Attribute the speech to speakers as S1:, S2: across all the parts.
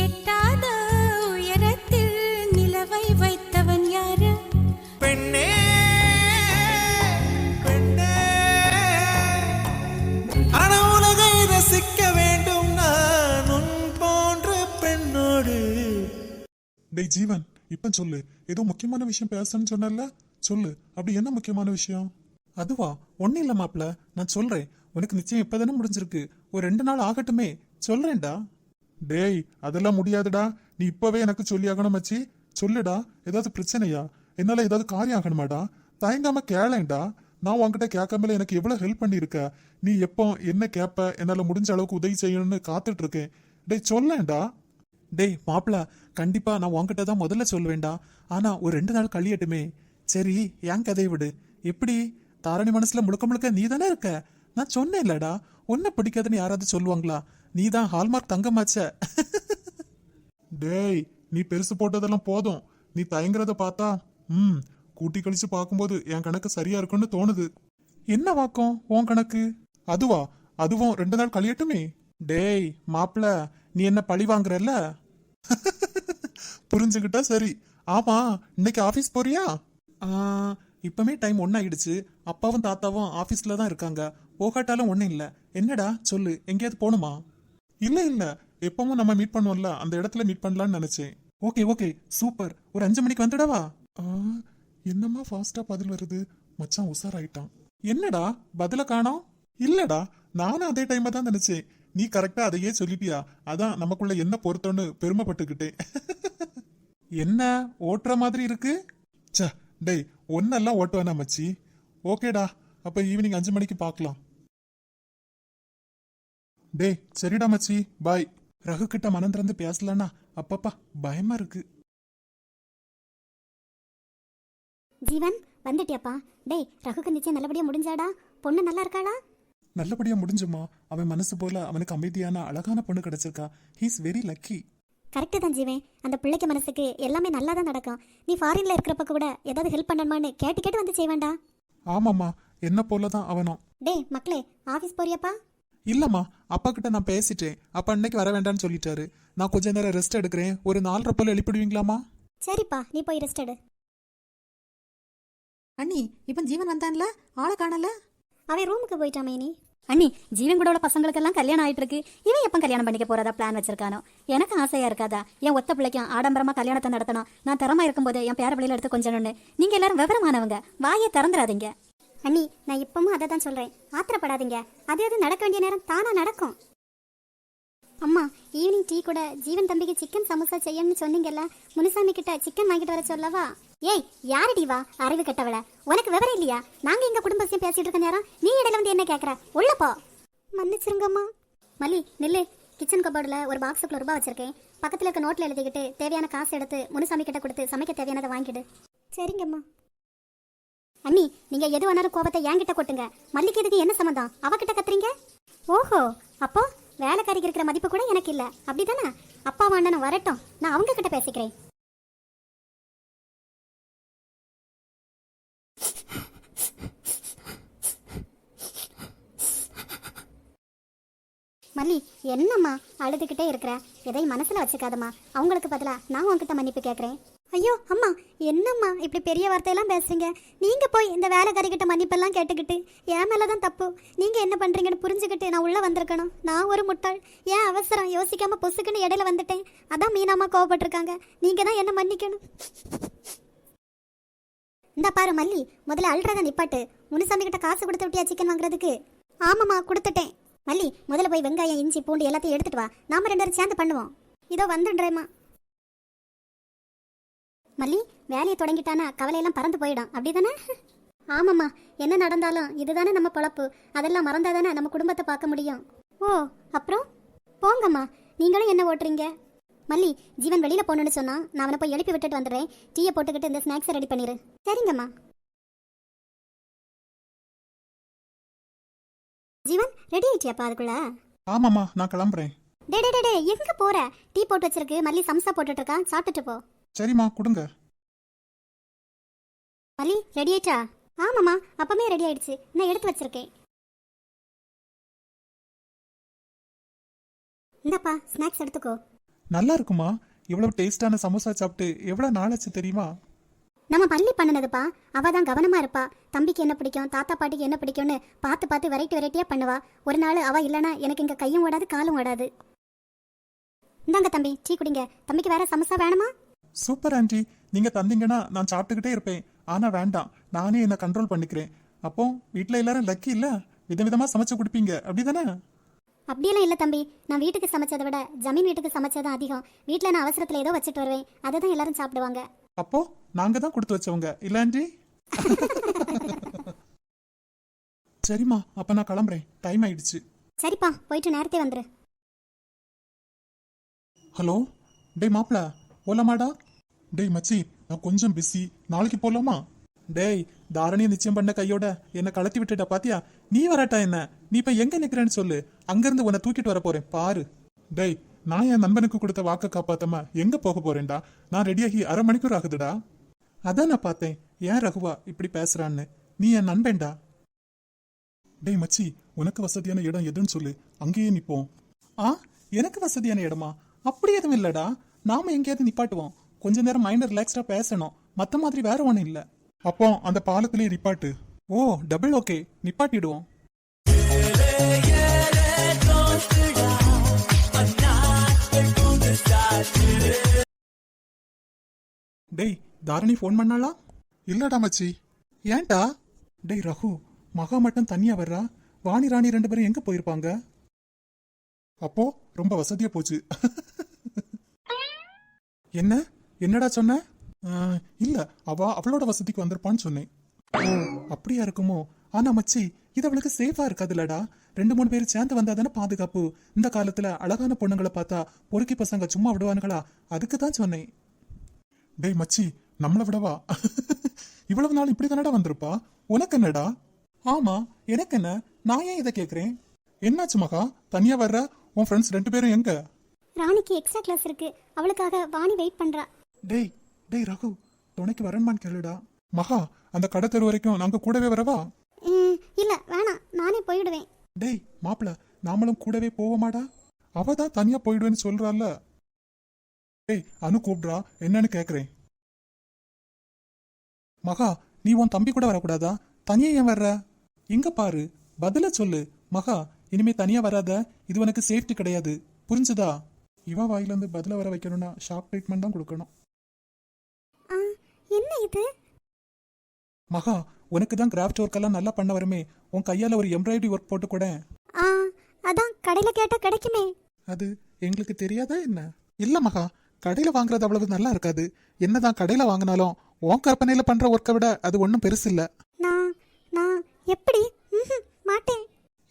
S1: எட்டாத உயரத்தில் நிலவை வைத்தவன் யாரு?
S2: பெண்ணே பெண்ணே, அன உலகை ரசிக்க வேண்டும் நான் உன் போன்ற பெண்ணோடு.
S3: டேய் ஜீவன், இப்ப சொல்லு. ஏதோ முக்கியமான விஷயம் பேசணும்னு சொன்னல, சொல்லு. அப்படி என்ன முக்கியமான விஷயம்? அதுவா? ஒன்னும் இல்ல மாப்ள, நான் சொல்றேன். உனக்கு நிச்சயம் இப்பதானே முடிஞ்சிருக்கு. ஒரு 2 நாள் ஆகட்டுமே, சொல்றேன்டா. டேய் அதெல்லாம் முடியாதுடா. நீ இப்பவே எனக்கு சொல்லி ஆகணும் மச்சி. சொல்லுடா, ஏதாவது பிரச்சனையா? என்னால ஏதாவது காரியம் ஆகணுமாடா? தயங்காம கேளேன்டா. நான் உன்கிட்ட கேட்காமல எனக்கு எவ்வளவு ஹெல்ப் பண்ணிருக்க. நீ எப்போ என்ன கேப்ப, என்னால முடிஞ்ச அளவுக்கு உதவி செய்யணும்னு காத்துட்டு இருக்கேன். டேய் சொல்லேன்டா. டேய் மாப்பிள, கண்டிப்பா நான் உன்கிட்ட தான் முதல்ல சொல்லுவேன்டா. ஆனா ஒரு 2 நாள் கழியட்டுமே. சரி, என் கதையை விடு. எப்படி? தாரணி மனசுல முழுக்க முழுக்க நீ தானே இருக்க. நான் சொன்னேன் இல்லடா, உன்னை பிடிக்காதுன்னு யாராவது சொல்லுவாங்களா? நீ தான் ஹால்மார்க் தங்கமாச்ச. டேய் நீ பெருசு போட்டதெல்லாம் போதும். நீ தயங்குறத பார்த்தா கூட்டி கழிச்சு பார்க்கும்போது என் கணக்கு சரியா இருக்குன்னு தோணுது. என்ன வாக்கம் உன் கணக்கு? அதுவா? அதுவும் 2 நாள் கழியட்டுமே. டேய் மாப்பிள, நீ என்ன பழி வாங்குறல்ல? புரிஞ்சுக்கிட்டா சரி. ஆமா, இன்னைக்கு ஆபீஸ் போறியா? இப்பமே டைம் 1 ஆயிடுச்சு. அப்பாவும் தாத்தாவும் ஆபீஸ்ல தான் இருக்காங்க. போகாட்டாலும் ஒன்னும் இல்ல. என்னடா சொல்லு, எங்கேயாவது போகணுமா? இல்ல இல்ல, எப்பவும் நம்ம மீட் பண்ணுவோம்ல, அந்த இடத்துல மீட் பண்ணலாம்னு நினைச்சேன். Okay okay super. ஒரு 5 மணிக்கு வந்துடவா? என்னமா ஃபாஸ்டா பதில் வருது. மச்சான் உஷாராயிட்டான். என்னடா பதில காணோம்? இல்லடா, நானும் அதே டைம் தான் நினைச்சேன். நீ கரெக்டா அதையே சொல்லிட்டியா? அதான் நமக்குள்ள என்ன பொருத்தம்னு பெருமைப்பட்டுக்கிட்டேன். என்ன ஓட்டுற மாதிரி இருக்கு? ச டேய், ஒன்னெல்லாம் ஓட்டுவானா மச்சி. ஓகேடா, அப்ப ஈவினிங் 5 மணிக்கு பார்க்கலாம். டேய் சரிடா மச்சி, பாய். ரகு கிட்ட மனம் திறந்து பேசலன்னா அப்பப்பா பயமா இருக்கு.
S4: ஜீவன் வந்துட்டியாப்பா? டேய், ரகுக்கு நிச்சயம் நல்லபடியா முடிஞ்சாடா? பொண்ணு நல்லா இருக்காளா?
S3: நல்லபடியா முடிஞ்சுமா. அவன் மனசு போல அவனுக்கு அமைதியான அழகான பொண்ணு கிடைச்சிருக்கா. He's very lucky.
S4: கரெக்டு தான் ஜீவன். அந்த பிள்ளைக்கு மனசுக்கு எல்லாமே நல்லா தான் நடக்கும். நீ ஃபாரின்ல இருக்கிறப்ப கூட ஏதாவது ஹெல்ப் பண்ணணுமான்னு கேட்டு கேட்டு வந்து செய்வேண்டா.
S3: ஆமாம்மா, என்ன போலதான் அவனும்.
S4: டேய் மக்களே, ஆபீஸ் போறியாப்பா?
S3: இல்லம்மா, அப்பா கிட்ட நான் பேசிட்டேன். அப்பா இன்னைக்கு வர வேண்டாம்னு சொல்லிட்டாரு. நான் கொஞ்ச நேரம் ரெஸ்ட் எடுக்கிறேன். ஒரு 4:30 போல எழுப்பிடுவீங்களாமா?
S4: சரிப்பா, நீ போய் ரெஸ்ட் எடு.
S5: அண்ணி, இப்ப ஜீவன் வந்தான்ல, ஆளை காணல.
S4: அவன் ரூமுக்கு போயிட்டாமே. நீ
S5: அண்ணி, ஜீவன் கூட உள்ள பசங்களுக்கெல்லாம் கல்யாணம் ஆயிட்டு இருக்கு. இவன் எப்ப கல்யாணம் பண்ணிக்க போறதா பிளான் வச்சிருக்கானோ? எனக்கு ஆசையா இருக்காதா? என் ஒத்த பிள்ளைக்கும் ஆடம்பரமா கல்யாணத்தை நடத்தணும். நான் திறமா இருக்கும்போது என் பேர பிள்ளையில எடுத்து கொஞ்சணும்னு. நீங்க எல்லாரும் விவரமானவங்க, வாயை திறந்துடாதீங்க.
S4: அண்ணி, நான் இப்பவும் அதை தான் சொல்றேன். ஆத்திரப்படாதீங்க. அது அது நடக்க வேண்டிய நேரம் தானா நடக்கும். அம்மா, ஈவினிங் டீ கூட ஜீவன் தம்பிக்கு சிக்கன் சமோசா செய்யணும்னு சொன்னீங்கல்ல, முனுசாமி கிட்ட சிக்கன் வாங்கிட்டு வர சொல்லவா? ஏய், யாரடி வா அறிவு கெட்டவள? உனக்கு விவரம் இல்லையா? நாங்க எங்க குடும்ப விஷயம் பேசிட்டு இருக்க நேரம் நீ இடையில வந்து என்ன கேக்குற? உள்ள போ. மன்னிச்சிருங்கம்மா. மல்லி நில்லு. கிச்சன் கபோர்டுல ஒரு பாக்ஸுக்குள்ள ரூபாய் வச்சிருக்கேன். பக்கத்துல இருக்க நோட்ல எழுதிக்கிட்டு தேவையான காசு எடுத்து முனுசாமி கிட்ட கொடுத்து சமைக்க தேவையானதை வாங்கிடு. சரிங்கம்மா. அண்ணி, நீங்க எது வேணாலும் கோபத்தை என்கிட்ட கொட்டுங்க. மல்லிக்கு இதுக்கு என்ன சம்மந்தம்? அவகிட்ட கத்துறீங்க? ஓஹோ, அப்போ வேலைக்காரிக்கு இருக்கிற மதிப்பு கூட எனக்கு இல்ல, அப்படிதானே? அப்பா அண்ணனும் வரட்டும், நான் அவங்க கிட்ட பேசிக்கிறேன். மல்லி, என்னம்மா அழுதுகிட்டே இருக்கிற? எதையும் மனசுல வச்சுக்காதம்மா. அவங்களுக்கு பதிலா நான் உங்ககிட்ட மன்னிப்பு கேட்கறேன். ஐயோ அம்மா, என்னம்மா இப்படி பெரிய வார்த்தையெல்லாம் பேசுறீங்க? நீங்க போய் இந்த வேலைக்காரி கிட்ட மன்னிப்பெல்லாம் கேட்டுக்கிட்டு என் மேலதான் தப்பு. நீங்க என்ன பண்றீங்கன்னு புரிஞ்சுக்கிட்டு நான் உள்ள வந்திருக்கணும். நான் ஒரு முட்டாள். ஏன் அவசரம் யோசிக்காம பொசுக்குன்னு இடையில வந்துட்டேன். அதான் மீனாமா கோவப்பட்டிருக்காங்க. நீங்க தான் என்ன மன்னிக்கணும். இந்த பாரு மல்லி, முதல்ல அழுறத நிப்பாட்டு. முனுசாமி கிட்ட காசு கொடுத்து விட்டியா சிக்கன் வாங்குறதுக்கு? ஆமாம்மா, கொடுத்துட்டேன். மல்லி, முதல்ல போய் வெங்காயம் இஞ்சி பூண்டு எல்லாத்தையும் எடுத்துட்டு வா. நாம 2 பேரும் சேர்ந்து பண்ணுவோம். இதோ வந்துடுறேம்மா. மல்லி, வேலையை தொடங்கிட்டானா கவலையெல்லாம் பறந்து போயிடும், அப்படிதானே? ஆமாம்மா, என்ன நடந்தாலும் இதுதானே நம்ம பொழப்பு. அதெல்லாம் மறந்தாதானே நம்ம குடும்பத்தை பார்க்க முடியும். ஓ, அப்புறம் போங்கம்மா. நீங்களும் என்ன ஓட்டுறீங்க? மல்லி, ஜீவன் வெளியில போகணுன்னு சொன்னா நான் அவனை போய் எழுப்பி விட்டுட்டு வந்துடுறேன். டீயை போட்டுக்கிட்டு இந்த ஸ்நாக்ஸை ரெடி பண்ணிடு. சரிங்கம்மா. ஜீவன் ரெடி ஆயிட்டியாப்பா அதுக்குள்ள?
S3: ஆமாம்மா, நான் கிளம்புறேன்.
S4: டே டே டே, எங்க போற? டீ போட்டு வச்சிருக்கு. மல்லி சம்சா போட்டுட்டு இருக்கா, சாப்பிட்டுட்டு போ.
S3: சரிம்மா, கொடுங்க.
S4: மல்லி ரெடி ஆயிட்டா? ஆமாம்மா, அப்பமே ரெடி ஆயிடுச்சு. நான் எடுத்து வச்சிருக்கேன். இந்தப்பா ஸ்நாக்ஸ் எடுத்துக்கோ.
S3: நல்லா இருக்குமா? இவ்வளவு டேஸ்டான சமோசா சாப்பிட்டு எவ்வளவு நாளாச்சு தெரியுமா?
S4: நம்ம பள்ளி பண்ணுனதுப்பா. அவ தான் கவனமா இருப்பா. தம்பிக்கு என்ன பிடிக்கும், தாத்தா பாட்டிக்கு என்ன பிடிக்கும்னு பார்த்து பார்த்து வெரைட்டியா பண்ணுவா. ஒரு நாள் அவ இல்லைன்னா எனக்கு இங்க கையும் ஓடாது காலும் ஓடாது. இந்தாங்க தம்பி, டீ குடிங்க. தம்பிக்கு வேற சமோசா வேணுமா?
S3: சூப்பர் ஆண்டி, நீங்க தந்தீங்கன்னா நான் சாப்பிட்டுக்கிட்டே இருப்பேன். ஆனா வேண்டாம், நானே என்ன கண்ட்ரோல் பண்ணிக்கிறேன். அப்போ வீட்ல எல்லாரும் லக்கி இல்ல, விதவிதமா சமைச்சு குடிப்பீங்க அப்படிதானே?
S4: அப்படியெல்லாம் இல்லை தம்பி. நான் வீட்டுக்கு சமைச்சதை விட ஜமீன் வீட்டுக்கு சமைச்சதான் அதிகம். வீட்டில் நான் அவசரத்தில் ஏதோ வச்சுட்டு வருவேன், அதை தான் எல்லாரும் சாப்பிடுவாங்க.
S3: அப்போ நாங்க தான் கொடுத்து வச்சவங்க இல்ல ஆண்டி? சரிம்மா, அப்ப நான் கிளம்புறேன், டைம் ஆயிடுச்சு.
S4: சரிப்பா, போயிட்டு நேரத்தே வந்துரு.
S3: ஹலோ, டேய் மாப்பிள, போலாமாடா? டேய் மச்சி, நான் கொஞ்சம் பிஸி, நாளைக்கு போலாமா? டேய், தாரணியை நிச்சயம் பண்ண கையோட என்ன கலத்தி விட்டுட்ட பாத்தியா? நீ வராட்டா என்ன? நீ இப்ப எங்க நிக்கிறேன்னு சொல்லு, அங்கிருந்து உன்னை தூக்கிட்டு வர போறேன் பாரு. டேய், நான் என் நண்பனுக்கு கொடுத்த வாக்க காப்பாத்தாம எங்க போக போறேன்டா? நான் ரெடியாகி 1/2 மணிக்கூர் ஆகுதுடா. அதான் நான் பார்த்தேன், ஏன் ரகுவா இப்படி பேசுறான்னு. நீ என் நண்பன்டா. டேய் மச்சி, உனக்கு வசதியான இடம் எதுன்னு சொல்லு, அங்கேயே நிப்போம். ஆ, எனக்கு வசதியான இடமா? அப்படி எதுவும் இல்லடா, நாம எங்கேயாவது நிப்பாட்டுவோம். கொஞ்ச நேரம் மைண்ட் ரிலாக்ஸ்டா பேசணும், மத்த மாதிரி வேற ஒண்ணும் இல்ல. அப்போ அந்த பாலத்திலேயே நிப்பாட்டு. ஓ, டபுள் ஓகே, நிப்பாட்டிடுவோம். டேய், தாரணி ஃபோன் பண்ணாளா? இல்லடா மச்சி. ஏன்டா? டேய் ரகு, மகா மட்டும் தனியா வர்றா, வாணி ராணி 2 பேரும் எங்க போயிருப்பாங்க? அப்போ ரொம்ப வசதியா போச்சு. என்னடா சொன்ன? இல்ல, அவளோட வசதிக்கு வந்திருப்பான்னு சொன்னேன். ஓ, அப்படியா இருக்குமோ? ஆனா மச்சி, இது அவளுக்கு சேஃபா இருக்காதுல்லடா. 2-3 பேர் சேர்ந்து வந்தாதானே பாதுகாப்பு. இந்த காலத்துல அழகான பொண்ணுங்களை பார்த்தா பொறுக்கி பசங்க சும்மா விடுவானுங்களா? அதுக்கு தான் சொன்னேன். டேய் மச்சி, நம்மள விடவா? இவ்வளவு நாள் இப்படி தானடா வந்திருப்பா. உனக்கு என்னடா? ஆமா, எனக்கு என்ன? நான் ஏன் இதை கேக்குறேன்? என்னாச்சு மகா, தனியா வர்ற? உன் ஃப்ரெண்ட்ஸ் 2 பேரும் எங்க?
S4: ராணிக்கு எக்ஸ்ட்ரா கிளாஸ் இருக்கு, அவளுக்காக வாணி வெயிட் பண்றா.
S3: டேய் டேய் ரகு, துணைக்கு வரணுமான்னு கேளுடா. மகா, அந்த கடை தெரு வரைக்கும் நாங்க கூடவே வரவா?
S4: இல்ல வேணாம், நானே போயிடுவேன்.
S3: டேய் மாப்பிள, நாமளும் கூடவே போவோமாடா? அவ தான் தனியா போயிடுவேன்னு சொல்றாள்ல. டேய், அனு கூப்பிடுறா, என்னன்னு கேக்குறேன். மகா, நீ உன் தம்பி கூட வரக்கூடாதா? தனியா ஏன் வர்ற? இங்க பாரு, பதில சொல்லு. மகா, இனிமே தனியா வராத, இது உனக்கு சேஃப்டி கிடையாது, புரிஞ்சுதா? இவ வாயில இருந்து பதில வர வைக்கணும்னா ஷாக் ட்ரீட்மெண்ட் தான் கொடுக்கணும்.
S4: என்ன இது?
S3: மகா, உனக்கு தான் கிராஃப்ட் ஒர்க் எல்லாம் நல்லா பண்ண வருமே, உன் கையால ஒரு எம்ப்ராய்டரி ஒர்க் போட்டு கூட.
S4: அதான் கடையில கேட்டா கிடைக்குமே.
S3: அது எங்களுக்கு தெரியாதா என்ன? இல்ல மகா, கடையில வாங்குறது அவ்வளவு நல்லா இருக்காது. என்னதான் கடையில வாங்கினாலும் உன் கற்பனையில பண்ற ஒர்க்கை விட அது ஒன்றும் பெருசு இல்ல.
S4: நான் எப்படி? மாட்டேன்.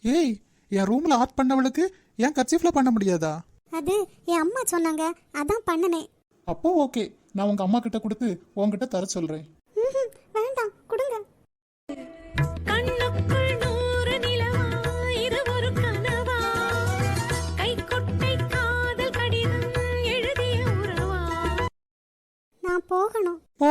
S3: ஏய், என் ரூம்ல ஆர்ட் பண்ணவளுக்கு ஏன் கர்ச்சீஃப்ல பண்ண முடியாதா?
S4: அது என் அம்மா சொன்னாங்க, அதான் பண்ணனேன்.
S3: அப்போ ஓகே, நான் உங்க அம்மா கிட்ட கொடுத்து உன்கிட்ட தர சொல்றேன்.
S4: வேண்டாம், கொடுங்க.
S1: கண்ணுக்குள் 100 நிலவா, இது ஒரு கனவா, கைக்குட்டை காதல் கடிதம் எழுதிய உறவா.
S4: நான் போகணும்.
S3: ஓ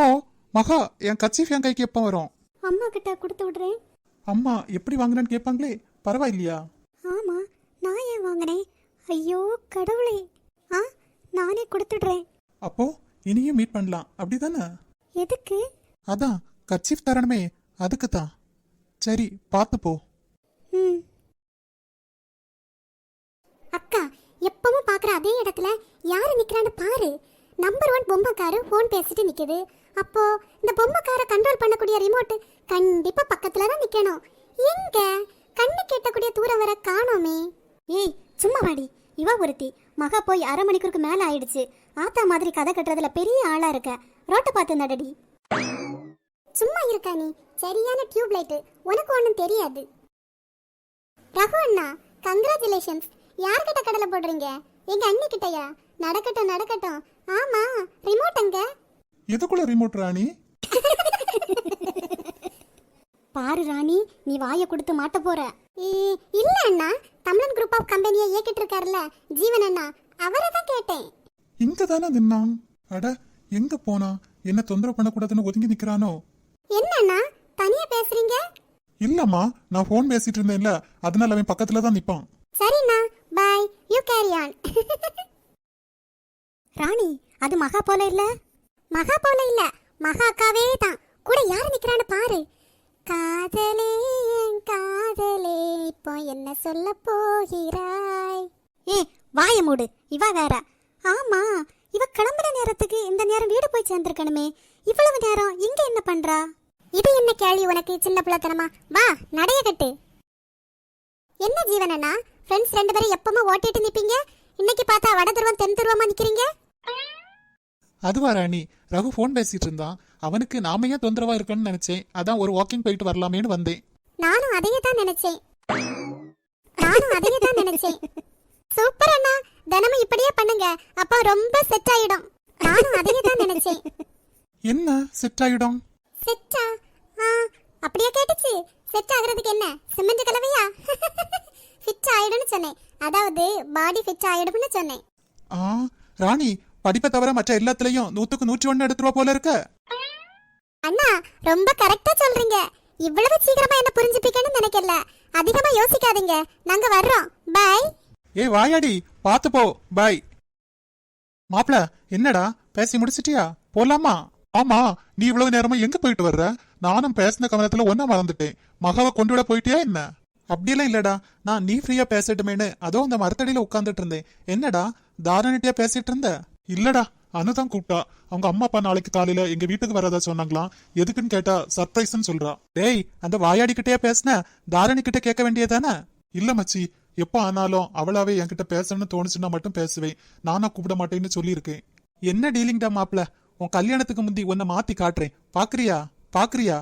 S3: மகா, என் கர்ச்சீஃப் என் கைக்கு எப்போ வரும்?
S4: அம்மா கிட்ட கொடுத்து விடுறேன்.
S3: அம்மா எப்படி வாங்கினேன்னு கேட்பாங்களே, பரவாயில்லையா?
S4: ஆமா, நான் ஏன் வாங்கினேன்? ஐயோ கடவுளே. நானே கொடுத்துடுறேன்.
S3: அப்போ இனியும் மீட் பண்ணலாம் அப்படிதானே?
S4: எதுக்கு?
S3: அதான் கர்ச்சீஃப் தரணுமே, அதுக்கு தான். சரி, பார்த்து போ.
S4: அக்கா, எப்பவும் பாக்குற அதே இடத்துல யாரு நிக்கிறான்னு பாரு. நம்பர் 1 பொம்மைக்காரு போன் பேசிட்டு நிக்குது. அப்போ இந்த பொம்மைக்கார கண்ட்ரோல் பண்ணக்கூடிய ரிமோட் கண்டிப்பா பக்கத்துல தான் நிக்கணும். எங்க கண்ணு கேட்டக்கூடிய தூரம் வர காணோமே. ஏய் சும்மா வாடி. இவ ஒருத்தி மகா போய் 1/2 மணிக்கூருக்கு மேல ஆயிடுச்சு. ஆத்தா மாதிரி கதை கட்டுறதுல பெரிய ஆளா இருக்க. ரோட்டை பார்த்து நடடி. சும்மா இருக்கா நீ? சரியான டியூப் லைட், உனக்கு ஒன்றும் தெரியாது. ரகு அண்ணா, கங்க்ராச்சுலேஷன்ஸ். யார்கிட்ட கடலை போடுறீங்க? எங்க அண்ணி கிட்டயா? நடக்கட்டும் நடக்கட்டும். ஆமா, ரிமோட் எங்க?
S3: எதுக்குள்ள ரிமோட் ராணி?
S4: பாரு ராணி, நீ வாயை கொடுத்து மாட்ட போற. இல்ல அண்ணா, தமிழன் குரூப் ஆஃப் கம்பெனியை இயக்கிட்டு இருக்காருல்ல ஜீவன் அண்ணா, அவரை தான் கேட்டேன்.
S3: இங்க தானே நின்னான். அட, எங்க போனா? என்ன தொந்தரவு பண்ணக்கூடாதுன்னு ஒதுங்கி நிக்கிறானோ?
S4: என்ன அண்ணா தனியா பேசுறீங்க?
S3: இல்லம்மா, நான் போன் பேசிட்டு இருந்தேன்ல, அதனால அவன் பக்கத்துல தான் நிப்பான்.
S4: சரிண்ணா, bye. You carry on. Rani அது மகா போல இல்ல? மகா போல இல்ல, மகா அக்காவே தான். கூட யாரு நிக்கிறான்னு பாரு. காதலே என் காதலே இப்போ என்ன சொல்ல போகிறாய்? ஏ வாய மூடு, இவ வேற. ஆமா, இவ கிளம்புற நேரத்துக்கு இந்த நேரம் வீடு போய் சேர்ந்திருக்கணுமே. இவ்வளவு நேரம் இங்க என்ன பண்றா? இது என்ன கேள்வி உனக்கு சின்ன பிள்ளைத்தனமா? வா நடைய கட்டு. என்ன ஜீவனண்ணா, ஃப்ரெண்ட்ஸ் 2 பேரும் எப்பவுமே ஓட்டிட்டு நிப்பீங்க, இன்னைக்கு பார்த்தா வட துருவம் தென் துருவமா நிக்கிறீங்க.
S3: அதுவா ராணி, ரகு ஃபோன் பேசிட்டு இருந்தான். அவனுக்கு நாம ஏன் தொந்தரவா இருக்கணும்னு நினைச்சேன். அதான் ஒரு வாக்கிங் போயிட்டு வரலாமேன்னு வந்தேன்.
S4: நானும் அதையே தான் நினைச்சேன். சூப்பர் அண்ணா, தினமும் இப்படியே பண்ணுங்க, அப்ப ரொம்ப செட் ஆயிடும். நானும் அதையே தான் நினைச்சேன்.
S3: என்ன செட் ஆயிடும்?
S4: செட்டா? அப்படியே கேட்டுச்சு. செட் ஆகுறதுக்கு என்ன சிமெண்ட் கலவையா? ஃபிட் ஆயிடும்னு சொன்னேன், அதாவது பாடி ஃபிட் ஆயிடும்னு சொன்னேன்.
S3: ராணி, படிப்பை தவிர மற்ற எல்லாத்துலயும் 100க்கு 101 எடுத்துருவா போல இருக்க.
S4: அண்ணா ரொம்ப கரெக்டா சொல்றீங்க. இவ்வளவு சீக்கிரமா என்ன புரிஞ்சுப்பீங்கன்னு நினைக்கல. அதிகமா யோசிக்காதீங்க, நாங்க வர்றோம். பை.
S3: ஏய் வாயாடி, பாத்து போ. பை. மாப்ள, என்னடா பேசி முடிச்சிட்டியா? போலாமா? ஆமா, நீ இவ்வளவு நேரமா எங்க போயிட்டு வர்ற? நானும் பேசின கவனத்துல ஒன்ன மறந்துட்டேன். மகாவை கொண்டு விட போயிட்டியா என்ன? அப்படியெல்லாம் இல்லடா, நான் நீ ஃப்ரீயா பேசிட்டுமேனு அதோ அந்த மரத்தடியில உட்கார்ந்துட்டு இருந்தேன். என்னடா தாரணிட்டியா பேசிட்டு இருந்த? இல்லடா, அனுதான் கூப்பிட்டா. அவங்க அம்மா அப்பா நாளைக்கு காலையில எங்க வீட்டுக்கு வரதா சொன்னாங்களாம். எதுக்குன்னு கேட்டா சர்ப்ரைஸ்ன்னு சொல்றா. டேய், அந்த வாயாடி கிட்டே பேசின, தாரணி கிட்ட கேட்க வேண்டியதானே? இல்ல மச்சி, எப்போ ஆனாலும் அவளாவே என்கிட்ட பேசணும்னு தோணுச்சுன்னா மட்டும் பேசுவேன். நானா கூப்பிட மாட்டேன்னு சொல்லியிருக்கேன். என்ன டீலிங்டா மாப்ள, உன் கல்யாணத்துக்கு முந்தி உன்னை மாத்தி காட்டுறேன். பாக்குறியா?